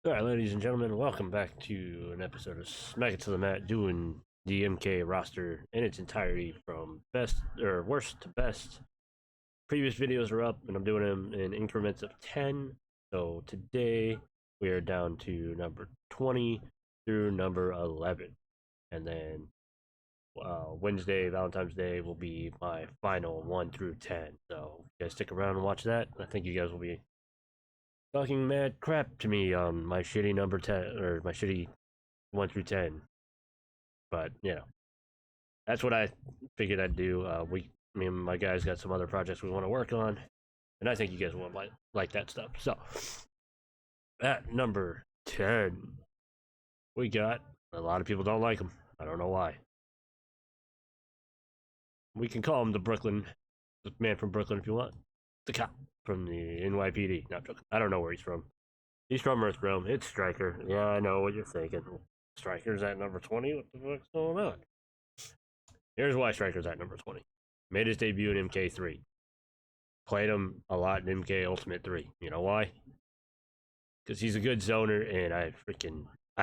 Alright, ladies and gentlemen, welcome back to an episode of Smack It to the Mat, doing the MK roster in its entirety from best or worst to best. Previous videos are up, and I'm doing them in increments of 10. So today we are down to number 20 through number 11. And then Wednesday, Valentine's Day, will be my final 1 through 10. So you guys stick around and watch that. I think you guys will be talking mad crap to me on my shitty number 10 or my shitty 1 through 10. But that's what I figured I'd do. Me and my guys got some other projects we want to work on, and I think you guys will like that stuff. So at number 10, we got a lot of people don't like him. I don't know why. We can call him the man from Brooklyn if you want. The cop from the NYPD. Not joking. I don't know where he's from. He's from Earthrealm. It's Stryker. Yeah, I know what you're thinking. Stryker's at number 20? What the fuck's going on? Here's why Stryker's at number 20. Made his debut in MK3. Played him a lot in MK Ultimate 3. You know why? Because he's a good zoner, and I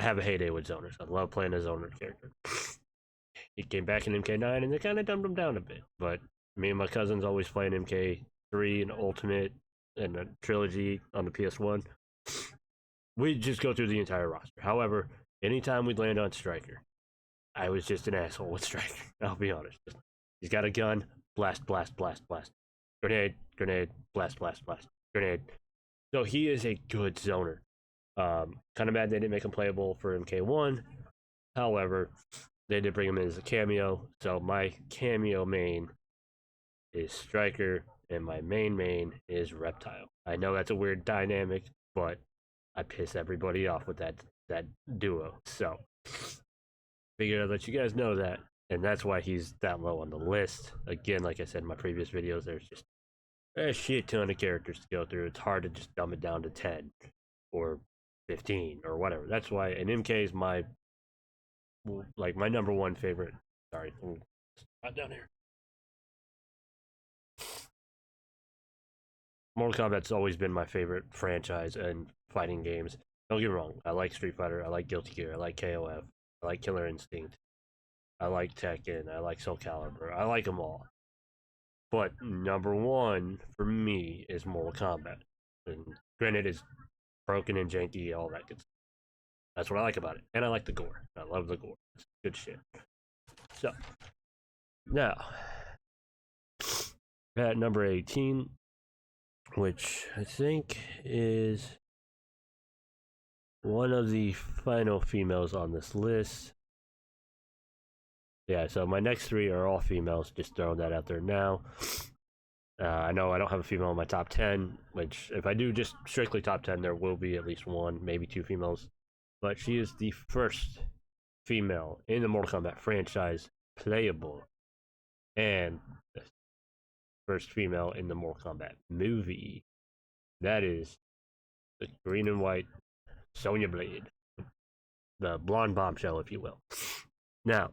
have a heyday with zoners. I love playing a zoner character. He came back in MK9, and they kind of dumbed him down a bit. But me and my cousins always playing MK3 and Ultimate and a trilogy on the PS1. We'd just go through the entire roster. However, anytime we'd land on Stryker, I was just an asshole with Stryker. I'll be honest. He's got a gun. Blast, blast, blast, blast. Grenade, grenade, blast, blast, blast. Grenade. So he is a good zoner. Kind of mad they didn't make him playable for MK1. However, they did bring him in as a cameo. So my cameo main is Stryker, and my main is Reptile. I know that's a weird dynamic, but I piss everybody off with that duo. So figured I'd let you guys know that, and that's why he's that low on the list. Again, like I said in my previous videos, there's just a shit ton of characters to go through. It's hard to just dumb it down to 10 or 15 or whatever. That's why an MK is my number one favorite. Sorry, not down here. Mortal Kombat's always been my favorite franchise and fighting games. Don't get me wrong, I like Street Fighter, I like Guilty Gear, I like KOF, I like Killer Instinct, I like Tekken, I like Soul Calibur, I like them all. But number one for me is Mortal Kombat. And granted, it's broken and janky, all that good stuff. That's what I like about it. And I like the gore. I love the gore. It's good shit. So, now, at number 18, which I think is one of the final females on this list. Yeah, so my next three are all females, just throwing that out there now. I know I don't have a female in my top 10, which if I do just strictly top 10, there will be at least one, maybe two females. But she is the first female in the Mortal Kombat franchise playable, and the first female in the Mortal Kombat movie. That is the green and white Sonya Blade, the blonde bombshell, if you will. Now,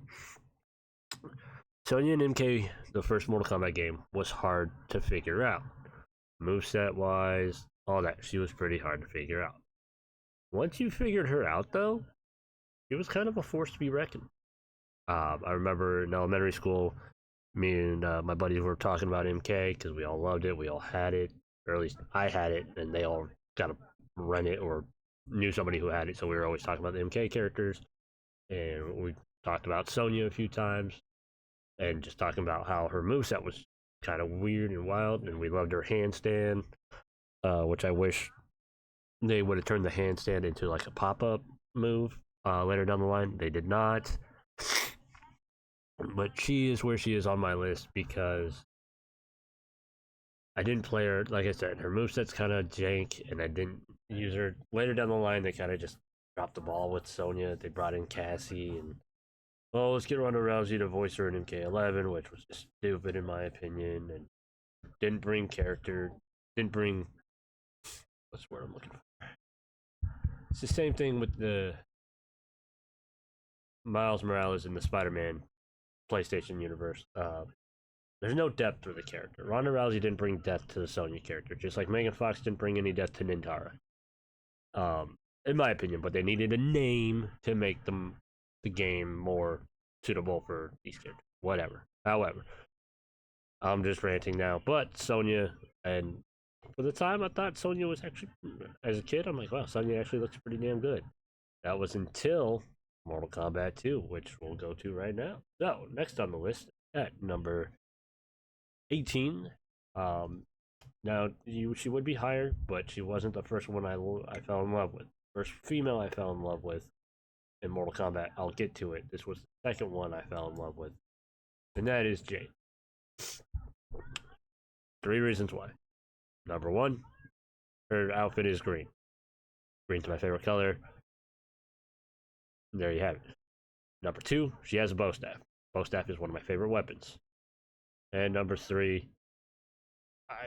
Sonya and MK, the first Mortal Kombat game, was hard to figure out. Moveset wise, all that. She was pretty hard to figure out. Once you figured her out, though, it was kind of a force to be reckoned. I remember in elementary school, me and my buddies were talking about MK because we all loved it, we all had it, or at least I had it, and they all kind of run it or knew somebody who had it, so we were always talking about the MK characters, and we talked about Sonya a few times, and just talking about how her moveset was kind of weird and wild, and we loved her handstand, which I wish they would have turned the handstand into like a pop-up move later down the line. They did not. But she is where she is on my list because I didn't play her. Like I said, her moveset's kind of jank, and I didn't use her. Later down the line, they kind of just dropped the ball with Sonya. They brought in Cassie, and let's get Ronda Rousey to voice her in MK11, which was just stupid in my opinion, and didn't bring what's the word I'm looking for? It's the same thing with the Miles Morales in the Spider-Man PlayStation universe. There's no depth to the character. Ronda Rousey didn't bring depth to the Sonya character, just like Megan Fox didn't bring any depth to Nintara. in my opinion, but they needed a name to make them the game more suitable for these characters. Whatever. However, I'm just ranting now. But Sonya, and for the time, I thought Sonya was actually, as a kid, I'm like, wow, Sonya actually looks pretty damn good. That was until Mortal Kombat 2, which we'll go to right now. So, next on the list at number 18. Um, Now, she would be higher, but she wasn't the first one I fell in love with. First female I fell in love with in Mortal Kombat. I'll get to it. This was the second one I fell in love with, and that is Jade. 3 reasons why. Number one, her outfit is green. Green's my favorite color. There you have it. Number two, she has a bow staff. Bow staff is one of my favorite weapons. And number three,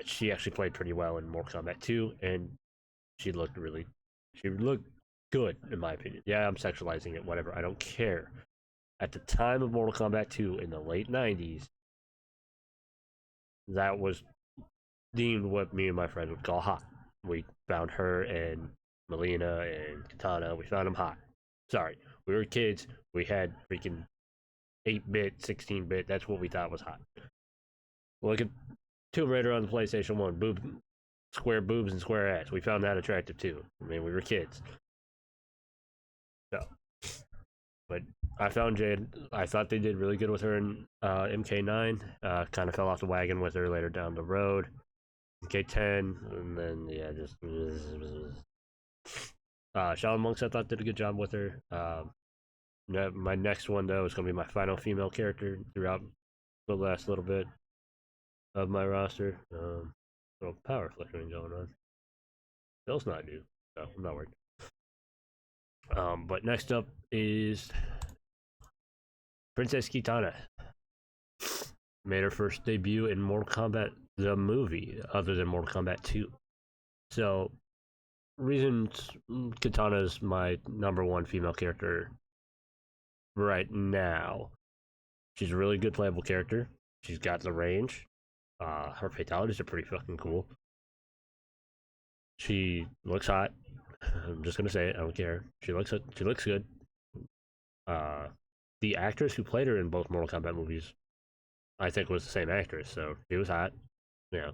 she actually played pretty well in Mortal Kombat 2, and she looked good, in my opinion. Yeah, I'm sexualizing it, whatever, I don't care. At the time of Mortal Kombat 2 in the late 90s, that was deemed what me and my friends would call hot. We found her and Melina and Katana, we found them hot. Sorry, we were kids, we had freaking 8-bit, 16-bit, that's what we thought was hot. Look at Tomb Raider on the PlayStation 1, square boobs and square ass. We found that attractive too. I mean, we were kids. So, but I found Jade. I thought they did really good with her in MK9. Kind of fell off the wagon with her later down the road. MK10, and then yeah, just. Shaolin Monks, I thought did a good job with her. My next one though is gonna be my final female character throughout the last little bit of my roster. Little power flickering going on. Bill's not new, so I'm not worried. But next up is Princess Kitana. Made her first debut in Mortal Kombat the movie, other than Mortal Kombat 2. So, reasons Kitana is my number one female character right now. She's a really good playable character. She's got the range. Her fatalities are pretty fucking cool. She looks hot. I'm just gonna say it. I don't care. She looks good. The actress who played her in both Mortal Kombat movies, I think, was the same actress. So she was hot. Yeah.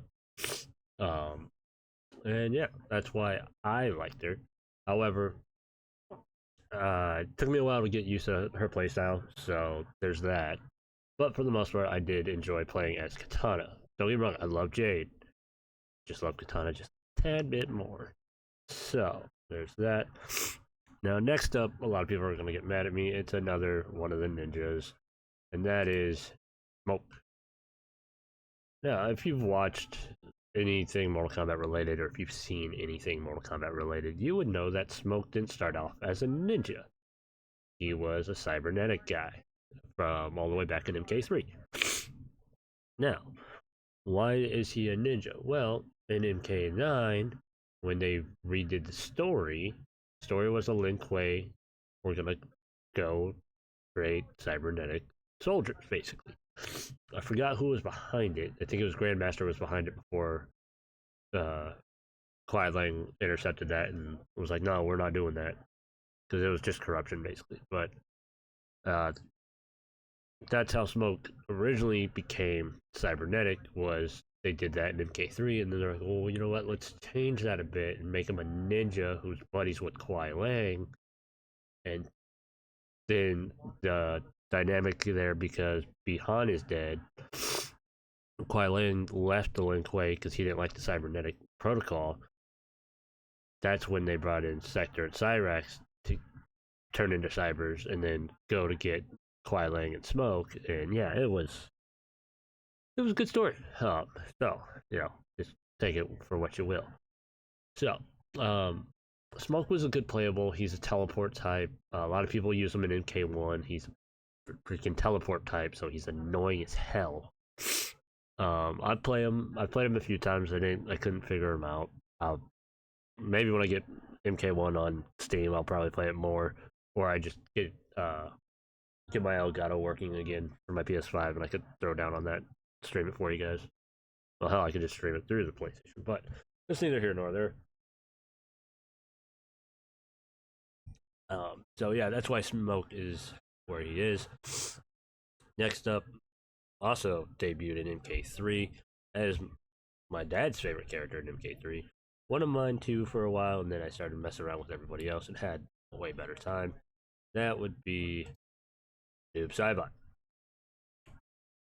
And yeah, that's why I liked her. However, it took me a while to get used to her playstyle. So there's that. But for the most part, I did enjoy playing as Katana. Don't get me wrong, I love Jade. Just love Katana just a tad bit more. So, there's that. Now, next up, a lot of people are going to get mad at me. It's another one of the ninjas, and that is Smoke. Now, if you've watched anything Mortal Kombat related, or if you've seen anything Mortal Kombat related, you would know that Smoke didn't start off as a ninja. He was a cybernetic guy from all the way back in MK3. Now, why is he a ninja? Well, in MK9, when they redid the story was a Lin Kuei. We're gonna go create cybernetic soldiers, basically. I forgot who was behind it. I think it was Grandmaster was behind it before Kuai Lang intercepted that and was like, no, we're not doing that. Because it was just corruption, basically. But that's how Smoke originally became cybernetic, was they did that in MK3, and then they're like, well, you know what, let's change that a bit and make him a ninja who's buddies with Kuai Lang. And then the dynamic there, because Bi-Han is dead, Kuai Lang left the Lin Kuei because he didn't like the cybernetic protocol. That's when they brought in Sector and Cyrax to turn into cybers and then go to get Kuai Lang and Smoke. And yeah, it was a good story. So, you know, just take it for what you will. So, Smoke was a good playable. He's a teleport type. A lot of people use him in MK1. He's a freaking teleport type, so he's annoying as hell. I played him a few times. I couldn't figure him out. Maybe when I get MK1 on Steam, I'll probably play it more, or I just get my Elgato working again for my PS5, and I could throw down on that, stream it for you guys. Well, hell, I could just stream it through the PlayStation, but it's neither here nor there. So yeah, that's why Smoke is where he is. Next up, also debuted in MK3 as my dad's favorite character in MK3. One of mine too for a while, and then I started messing around with everybody else and had a way better time. That would be Noob Saibot.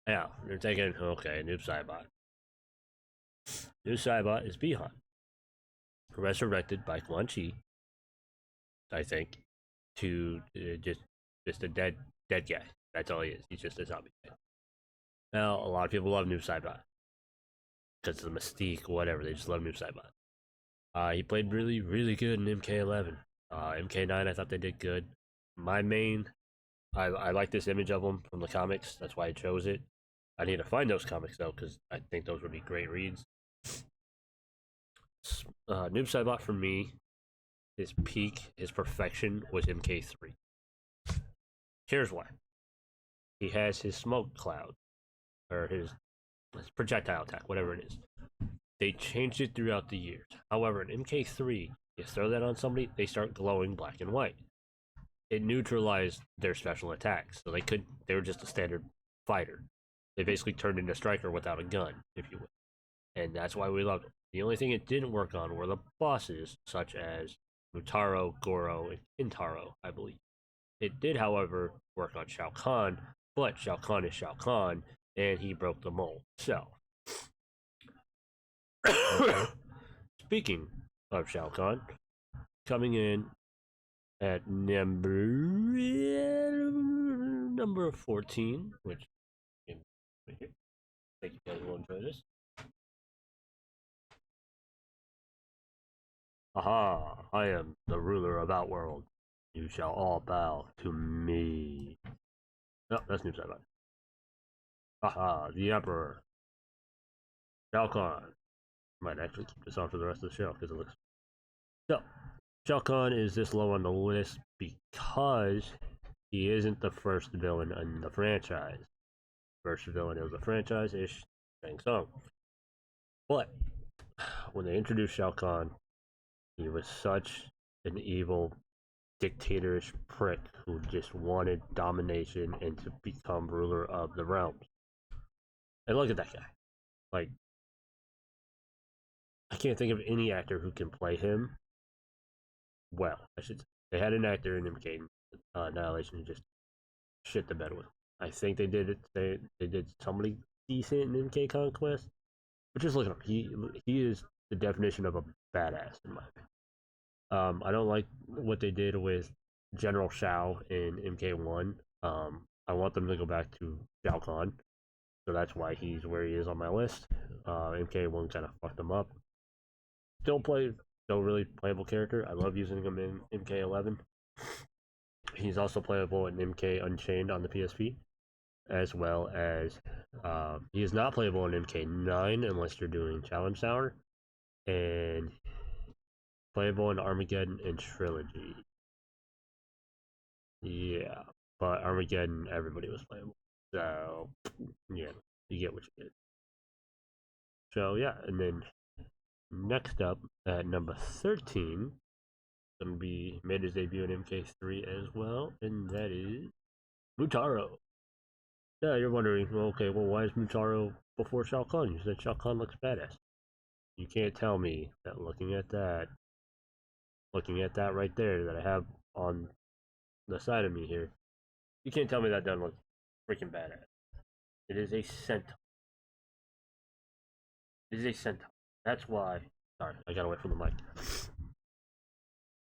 Yeah, you're thinking, okay, Noob Saibot. Noob Saibot is Bihan, resurrected by Quan Chi, I think, to just a dead guy. That's all he is. He's just a zombie guy. Now, a lot of people love Noob Saibot because of the mystique, whatever. They just love Noob Saibot. He played really good in MK11. MK9, I thought they did good. My main, I like this image of him from the comics. That's why I chose it. I need to find those comics though, because I think those would be great reads. Noob Saibot for me, his peak, his perfection was MK3. Here's why. He has his smoke cloud, or his projectile attack, whatever it is. They changed it throughout the years. However, in MK3, you throw that on somebody, they start glowing black and white. It neutralized their special attacks, so they were just a standard fighter. They basically turned into a striker without a gun, if you will. And that's why we loved it. The only thing it didn't work on were the bosses, such as Mutaro, Goro, and Kintaro, I believe. It did, however, work on Shao Kahn, but Shao Kahn is Shao Kahn, and he broke the mold. So, speaking of Shao Kahn, coming in at number 14, which right here. Thank you guys will enjoy this. Aha! I am the ruler of Outworld. You shall all bow to me. No, that's Noob Saibot. Aha! The Emperor. Shao Kahn. Might actually keep this on for the rest of the show because it looks. So, Shao Kahn is this low on the list because he isn't the first villain in the franchise. First villain of the franchise is Shang Tsung. But when they introduced Shao Kahn, he was such an evil, dictatorish prick who just wanted domination and to become ruler of the realms. And look at that guy. Like, I can't think of any actor who can play him well. I should say. They had an actor in MK Annihilation who just shit the bed with him. I think they did it. They did somebody decent in MK Conquest, but just look at him. He is the definition of a badass in my opinion. I don't like what they did with General Shao in MK1. I want them to go back to Shao Kahn, so that's why he's where he is on my list. MK1 kind of fucked him up. Still really playable character. I love using him in MK11. He's also playable in MK Unchained on the PSP, as well as he is not playable in MK9 unless you're doing Challenge Tower, and playable in Armageddon and Trilogy. Yeah, but Armageddon, everybody was playable. So, yeah, you get what you get. So, yeah, and then next up at number 13, going to be made his debut in MK3 as well, and that is Mutaro. Yeah, you're wondering, well, okay, well, why is Mutaro before Shao Kahn? You said Shao Kahn looks badass. You can't tell me that looking at that right there that I have on the side of me here, you can't tell me that doesn't look freaking badass. It is a centaur. It is a centaur. That's why. Sorry, I got away from the mic.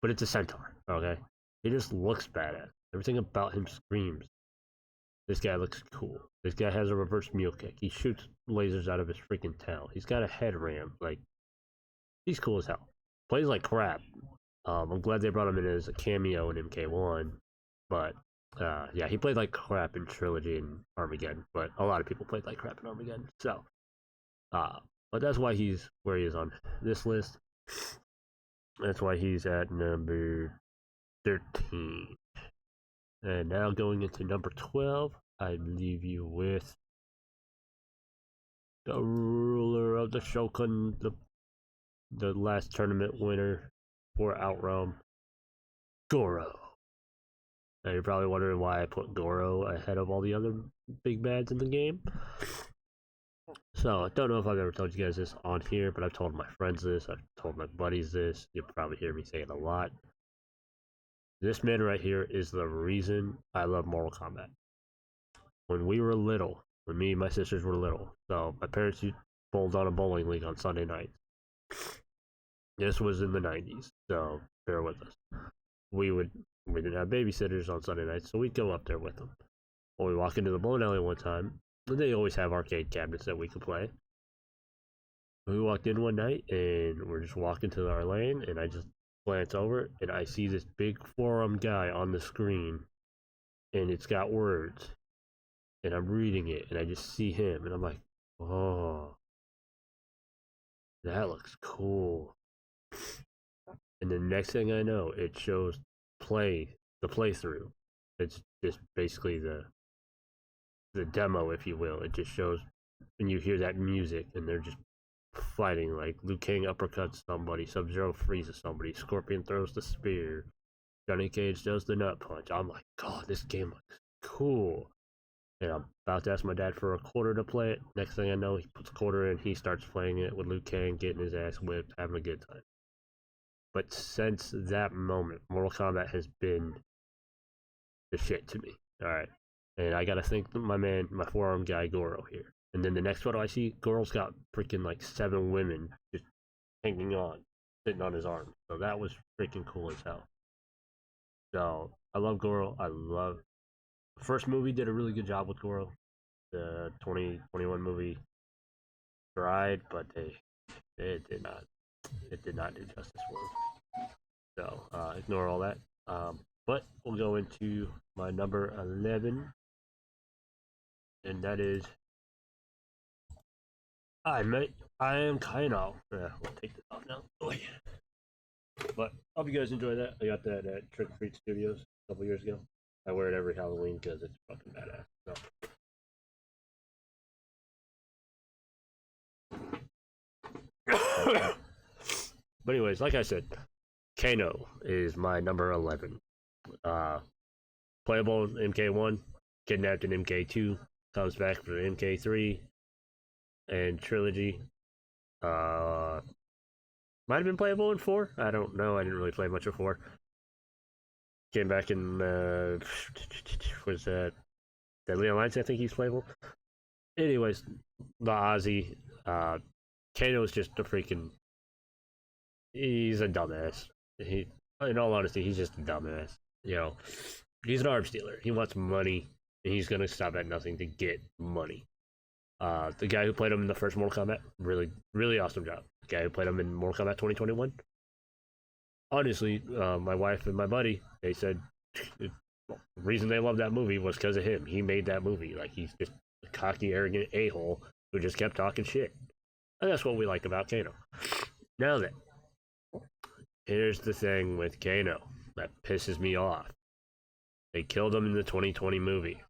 But it's a centaur, okay? He just looks badass. Everything about him screams. This guy looks cool. This guy has a reverse mule kick. He shoots lasers out of his freaking tail. He's got a head ram. Like, he's cool as hell. Plays like crap. I'm glad they brought him in as a cameo in MK1. But, yeah, he played like crap in Trilogy and Armageddon. But a lot of people played like crap in Armageddon. So, but that's why he's where he is on this list. That's why he's at number 13. And now going into number 12, I leave you with the ruler of the Shogun, the last tournament winner for Outrealm, Goro. Now you're probably wondering why I put Goro ahead of all the other big bads in the game. So, I don't know if I've ever told you guys this on here, but I've told my friends this, I've told my buddies this, you'll probably hear me say it a lot. This man right here is the reason I love Mortal Kombat. When we were little, when me and my sisters were little, so my parents bowled on a bowling league on Sunday nights. This was in the 90s, so bear with us. We didn't have babysitters on Sunday nights, so we'd go up there with them. When we walk into the bowling alley one time, they always have arcade cabinets that we could play. We walked in one night and we're just walking to our lane, and I just glance over and I see this big forearm guy on the screen, and it's got words, and I'm reading it, and I just see him, and I'm like, oh, that looks cool. And the next thing I know, it shows the playthrough. It's just basically the demo, if you will. It just shows, and you hear that music, and they're just fighting. Like Liu Kang uppercuts somebody, Sub-Zero freezes somebody, Scorpion throws the spear, Johnny Cage does the nut punch. I'm like, God, this game looks cool. And I'm about to ask my dad for a quarter to play it. Next thing I know, he puts a quarter in, he starts playing it with Liu Kang, getting his ass whipped, having a good time. But since that moment, Mortal Kombat has been the shit to me. Alright. And I gotta thank my forearm guy, Goro, here. And then the next photo I see, Goro's got freaking like 7 women just hanging on, sitting on his arm. So that was freaking cool as hell. So, I love Goro. The first movie did a really good job with Goro. The 2021 movie tried, but it did not do justice for him. So, ignore all that. But we'll go into my number 11, and that is I am Kaino. Yeah, we'll take this off now. Oh, yeah. But I hope you guys enjoy that. I got that at Trick or Treat Studios a couple years ago. I wear it every Halloween because it's fucking badass. So. But anyways, like I said, Kano is my number 11. Playable in MK1, kidnapped in MK2, comes back for MK3 and Trilogy. Might have been playable in 4. I don't know. I didn't really play much of 4. Came back in was that Deadly Alliance? I think he's playable. Anyways, the Ozzy, Kano is just a freaking. He's a dumbass. In all honesty, he's just a dumbass. You know, he's an arms dealer. He wants money, and he's gonna stop at nothing to get money. The guy who played him in the first Mortal Kombat, really, really awesome job. The guy who played him in Mortal Kombat 2021. Honestly, my wife and my buddy, they said the reason they loved that movie was because of him. He made that movie. Like, he's just a cocky, arrogant a-hole who just kept talking shit. And that's what we like about Kano. Now then, here's the thing with Kano that pisses me off. They killed him in the 2020 movie.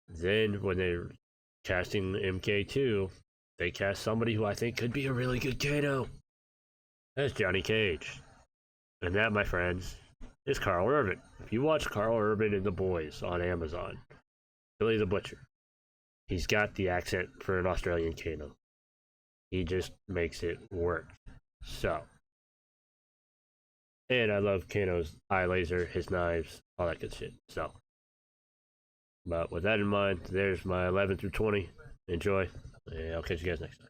Then, when they're casting MK2, they cast somebody who I think could be a really good Kano. That's Johnny Cage. And that, my friends, is Carl Urban. If you watch Carl Urban and the Boys on Amazon, Billy the Butcher, he's got the accent for an Australian Kano. He just makes it work. So. And I love Kano's eye laser, his knives, all that good shit. So. But with that in mind, there's my 11 through 20. Enjoy. And I'll catch you guys next time.